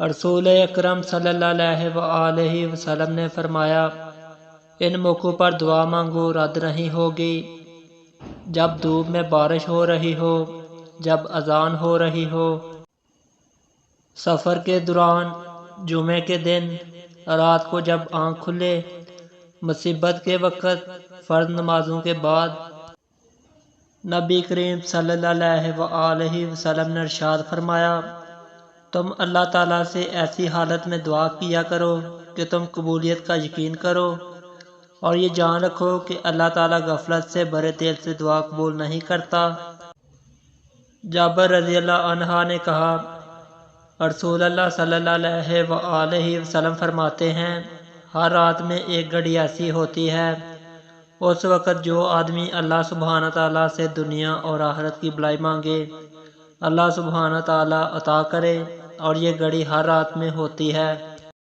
رسول اکرم صلی اللہ علیہ وآلہ وسلم نے فرمایا، ان موقعوں پر دعا مانگو رد نہیں ہوگی، جب دھوپ میں بارش ہو رہی ہو، جب اذان ہو رہی ہو، سفر کے دوران، جمعے کے دن، رات کو جب آنکھ کھلے، مصیبت کے وقت، فرض نمازوں کے بعد۔ نبی کریم صلی اللہ علیہ وآلہ وسلم نے ارشاد فرمایا، تم اللہ تعالیٰ سے ایسی حالت میں دعا کیا کرو کہ تم قبولیت کا یقین کرو، اور یہ جان رکھو کہ اللہ تعالیٰ غفلت سے بھرے دل سے دعا قبول نہیں کرتا۔ جابر رضی اللہ عنہ نے کہا، رسول اللہ صلی اللہ علیہ وآلہ وسلم فرماتے ہیں، ہر رات میں ایک گھڑی ایسی ہوتی ہے، اس وقت جو آدمی اللہ سبحانہ تعالیٰ سے دنیا اور آخرت کی بھلائی مانگے، اللہ سبحانہ تعالیٰ عطا کرے، اور یہ گھڑی ہر رات میں ہوتی ہے۔